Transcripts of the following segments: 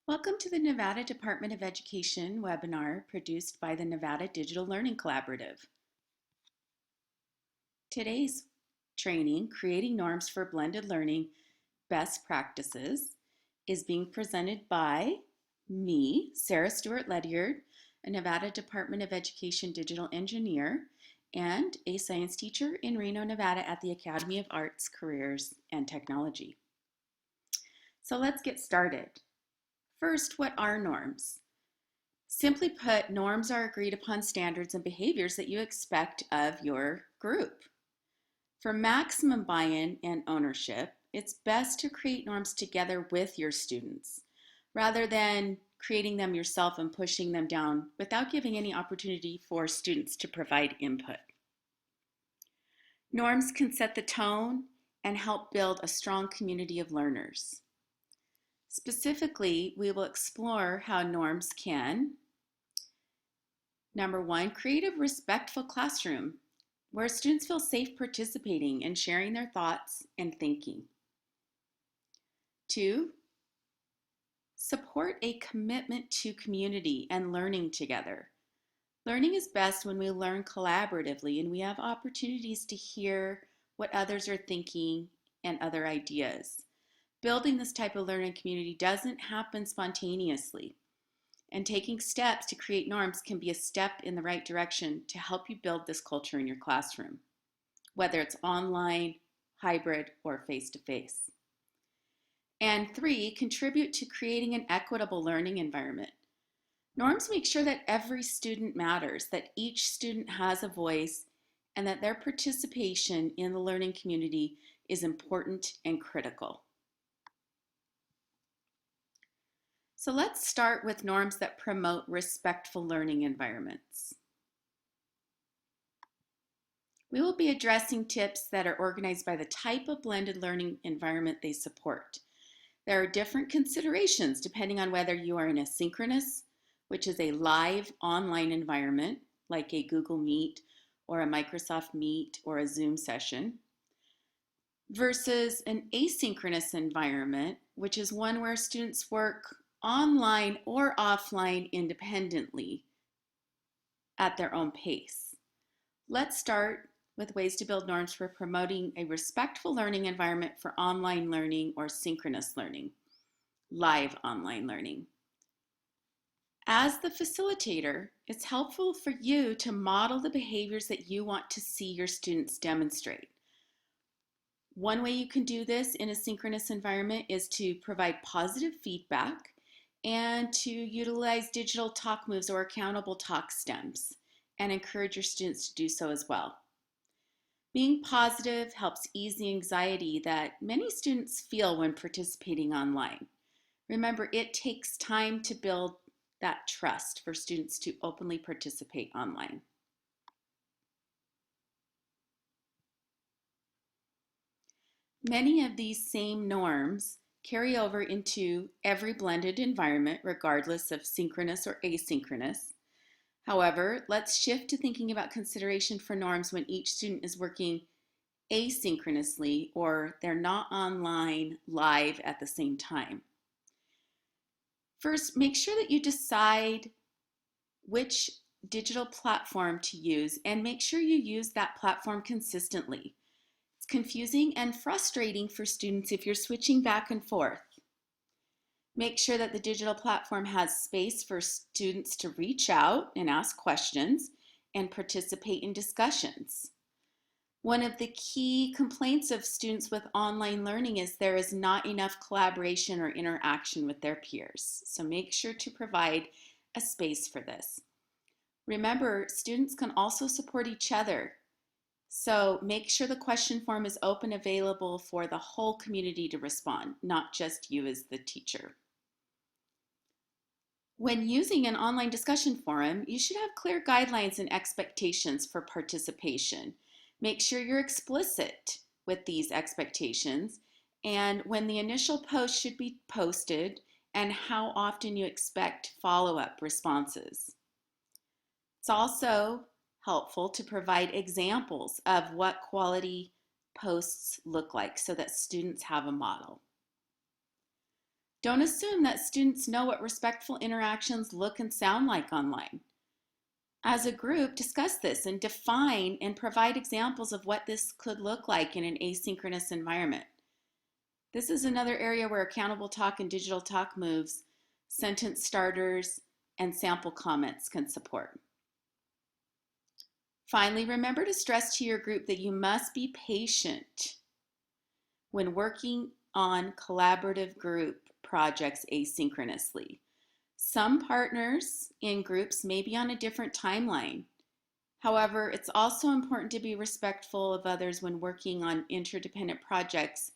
Welcome to the Nevada Department of Education webinar produced by the Nevada Digital Learning Collaborative. Today's training, Creating Norms for Blended Learning Best Practices, is being presented by me, Sarah Stewart-Ledyard, a Nevada Department of Education digital engineer and a science teacher in Reno, Nevada at the Academy of Arts, Careers, and Technology. So let's get started. First, what are norms? Simply put, norms are agreed upon standards and behaviors that you expect of your group. For maximum buy-in and ownership, it's best to create norms together with your students, rather than creating them yourself and pushing them down without giving any opportunity for students to provide input. Norms can set the tone and help build a strong community of learners. Specifically, we will explore how norms can, number one, create a respectful classroom where students feel safe participating and sharing their thoughts and thinking. Two, support a commitment to community and learning together. Learning is best when we learn collaboratively and we have opportunities to hear what others are thinking and other ideas. Building this type of learning community doesn't happen spontaneously, and taking steps to create norms can be a step in the right direction to help you build this culture in your classroom, whether it's online, hybrid, or face-to-face. And three, contribute to creating an equitable learning environment. Norms make sure that every student matters, that each student has a voice, and that their participation in the learning community is important and critical. So let's start with norms that promote respectful learning environments. We will be addressing tips that are organized by the type of blended learning environment they support. There are different considerations depending on whether you are in a synchronous, which is a live online environment like a Google Meet or a Microsoft Meet or a Zoom session, versus an asynchronous environment, which is one where students work online or offline independently at their own pace. Let's start with ways to build norms for promoting a respectful learning environment for online learning or synchronous learning, live online learning. As the facilitator, it's helpful for you to model the behaviors that you want to see your students demonstrate. One way you can do this in a synchronous environment is to provide positive feedback and to utilize digital talk moves or accountable talk stems and encourage your students to do so as well. Being positive helps ease the anxiety that many students feel when participating online. Remember, it takes time to build that trust for students to openly participate online. Many of these same norms carry over into every blended environment, regardless of synchronous or asynchronous. However, let's shift to thinking about consideration for norms when each student is working asynchronously or they're not online live at the same time. First, make sure that you decide which digital platform to use and make sure you use that platform consistently. It's confusing and frustrating for students if you're switching back and forth. Make sure that the digital platform has space for students to reach out and ask questions and participate in discussions. One of the key complaints of students with online learning is there is not enough collaboration or interaction with their peers. So make sure to provide a space for this. Remember, students can also support each other. So make sure the question form is open, available for the whole community to respond, not just you as the teacher. When using an online discussion forum, you should have clear guidelines and expectations for participation. Make sure you're explicit with these expectations and when the initial post should be posted and how often you expect follow-up responses. It's also helpful to provide examples of what quality posts look like so that students have a model. Don't assume that students know what respectful interactions look and sound like online. As a group, discuss this and define and provide examples of what this could look like in an asynchronous environment. This is another area where accountable talk and digital talk moves, sentence starters, and sample comments can support. Finally, remember to stress to your group that you must be patient when working on collaborative group projects asynchronously. Some partners in groups may be on a different timeline. However, it's also important to be respectful of others when working on interdependent projects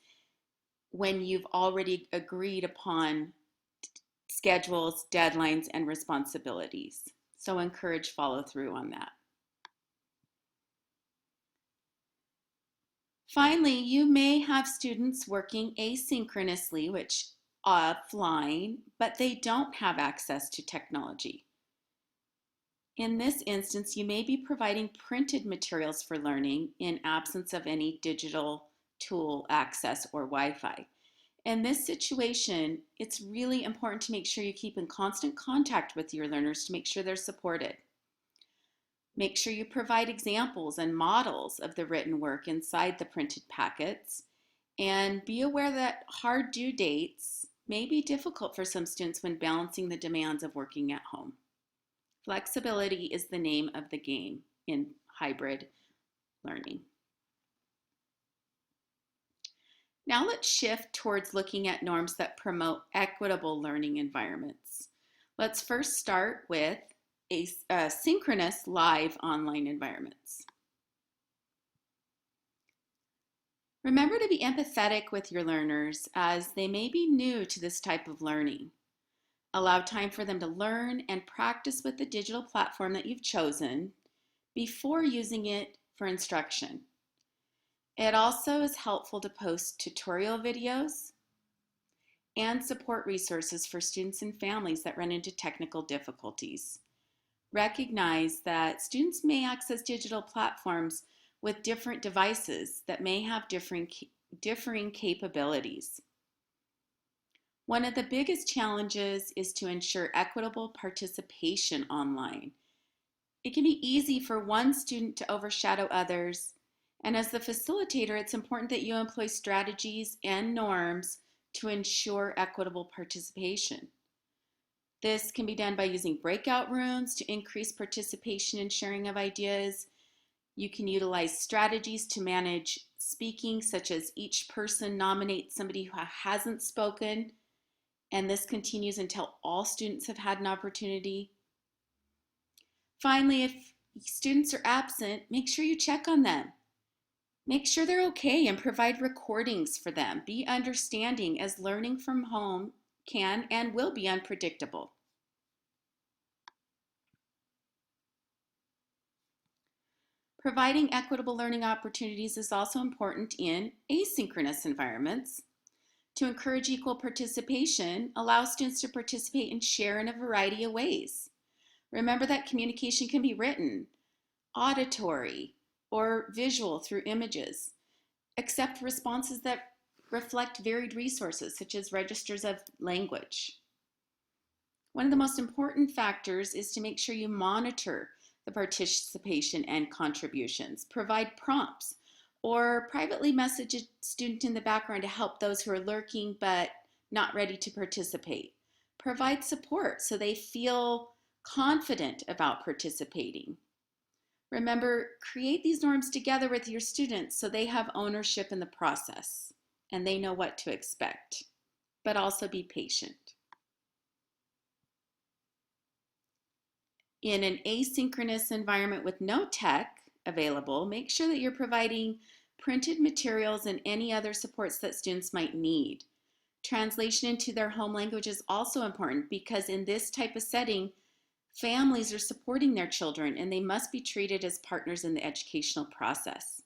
when you've already agreed upon schedules, deadlines, and responsibilities. So encourage follow through on that. Finally, you may have students working asynchronously, which offline, but they don't have access to technology. In this instance, you may be providing printed materials for learning in absence of any digital tool access or Wi-Fi. In this situation, it's really important to make sure you keep in constant contact with your learners to make sure they're supported. Make sure you provide examples and models of the written work inside the printed packets, and be aware that hard due dates may be difficult for some students when balancing the demands of working at home. Flexibility is the name of the game in hybrid learning. Now let's shift towards looking at norms that promote equitable learning environments. Let's first start with synchronous live online environments. Remember to be empathetic with your learners as they may be new to this type of learning. Allow time for them to learn and practice with the digital platform that you've chosen before using it for instruction. It also is helpful to post tutorial videos and support resources for students and families that run into technical difficulties. Recognize that students may access digital platforms with different devices that may have differing capabilities. One of the biggest challenges is to ensure equitable participation online. It can be easy for one student to overshadow others, and as the facilitator, it's important that you employ strategies and norms to ensure equitable participation. This can be done by using breakout rooms to increase participation and sharing of ideas. You can utilize strategies to manage speaking, such as each person nominates somebody who hasn't spoken, and this continues until all students have had an opportunity. Finally, if students are absent, make sure you check on them. Make sure they're okay and provide recordings for them. Be understanding, as learning from home can and will be unpredictable. Providing equitable learning opportunities is also important in asynchronous environments. To encourage equal participation, allow students to participate and share in a variety of ways. Remember that communication can be written, auditory, or visual through images. Accept responses that reflect varied resources, such as registers of language. One of the most important factors is to make sure you monitor the participation and contributions. Provide prompts or privately message a student in the background to help those who are lurking but not ready to participate. Provide support so they feel confident about participating. Remember, create these norms together with your students so they have ownership in the process and they know what to expect, but also be patient. In an asynchronous environment with no tech available, make sure that you're providing printed materials and any other supports that students might need. Translation into their home language is also important because in this type of setting, families are supporting their children and they must be treated as partners in the educational process.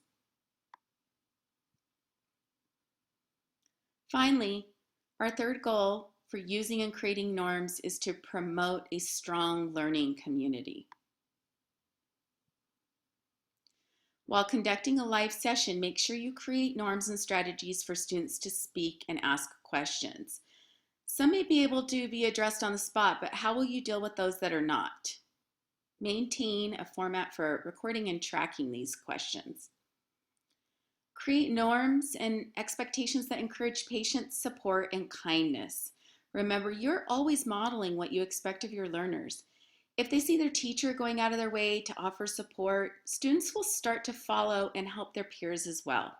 Finally, our third goal for using and creating norms is to promote a strong learning community. While conducting a live session, make sure you create norms and strategies for students to speak and ask questions. Some may be able to be addressed on the spot, but how will you deal with those that are not? Maintain a format for recording and tracking these questions. Create norms and expectations that encourage patience, support, and kindness. Remember, you're always modeling what you expect of your learners. If they see their teacher going out of their way to offer support, students will start to follow and help their peers as well.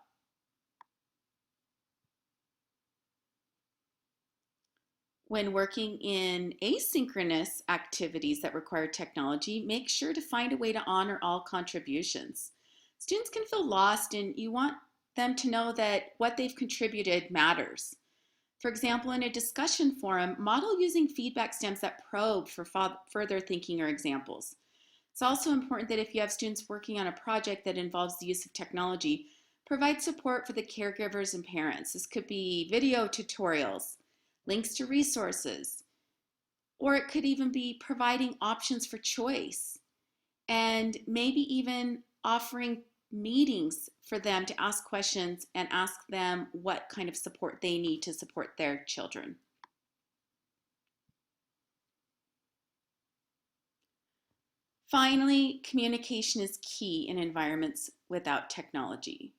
When working in asynchronous activities that require technology, make sure to find a way to honor all contributions. Students can feel lost, and you want them to know that what they've contributed matters. For example, in a discussion forum, model using feedback stems that probe for further thinking or examples. It's also important that if you have students working on a project that involves the use of technology, provide support for the caregivers and parents. This could be video tutorials, links to resources, or it could even be providing options for choice and maybe even offering meetings for them to ask questions and ask them what kind of support they need to support their children. Finally, communication is key in environments without technology.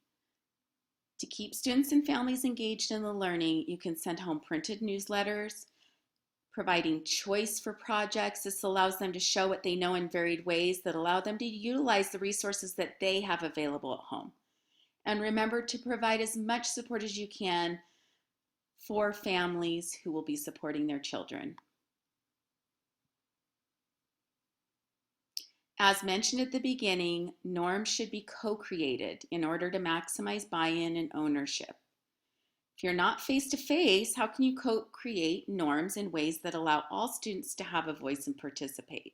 To keep students and families engaged in the learning, you can send home printed newsletters, providing choice for projects. This allows them to show what they know in varied ways that allow them to utilize the resources that they have available at home. And remember to provide as much support as you can for families who will be supporting their children. As mentioned at the beginning, norms should be co-created in order to maximize buy-in and ownership. If you're not face-to-face, how can you co-create norms in ways that allow all students to have a voice and participate?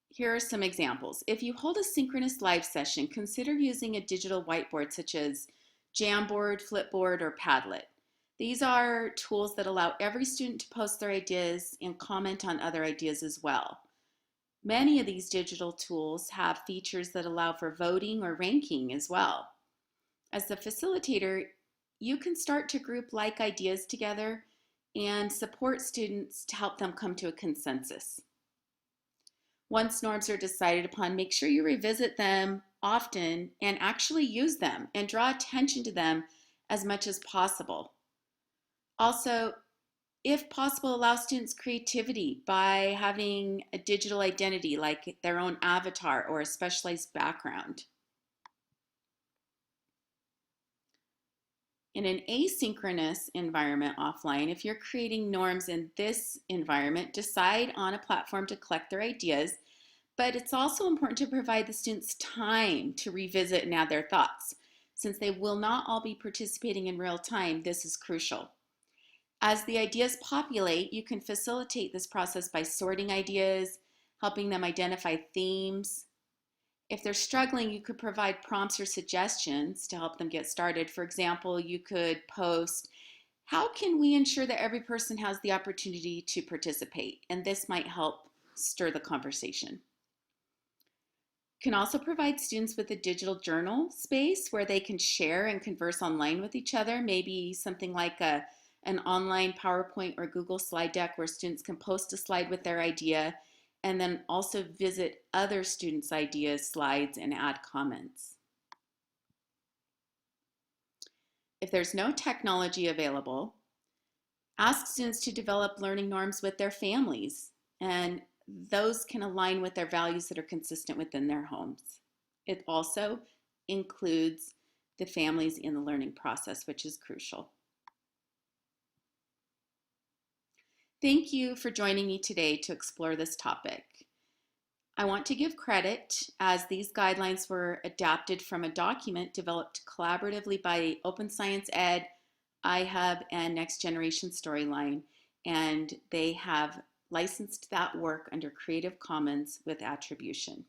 Here are some examples. If you hold a synchronous live session, consider using a digital whiteboard such as Jamboard, Flipboard, or Padlet. These are tools that allow every student to post their ideas and comment on other ideas as well. Many of these digital tools have features that allow for voting or ranking as well. As the facilitator, you can start to group like ideas together and support students to help them come to a consensus. Once norms are decided upon, make sure you revisit them often and actually use them and draw attention to them as much as possible. Also, if possible, allow students creativity by having a digital identity like their own avatar or a specialized background. In an asynchronous environment offline, if you're creating norms in this environment, decide on a platform to collect their ideas, but it's also important to provide the students time to revisit and add their thoughts. Since they will not all be participating in real time, this is crucial. As the ideas populate, you can facilitate this process by sorting ideas, helping them identify themes. If they're struggling, you could provide prompts or suggestions to help them get started. For example, you could post, how can we ensure that every person has the opportunity to participate? And this might help stir the conversation. You can also provide students with a digital journal space where they can share and converse online with each other, maybe something like an online PowerPoint or Google slide deck where students can post a slide with their idea and then also visit other students' ideas, slides, and add comments. If there's no technology available, ask students to develop learning norms with their families, and those can align with their values that are consistent within their homes. It also includes the families in the learning process, which is crucial. Thank you for joining me today to explore this topic. I want to give credit as these guidelines were adapted from a document developed collaboratively by Open Science Ed, iHub, and Next Generation Storyline, and they have licensed that work under Creative Commons with attribution.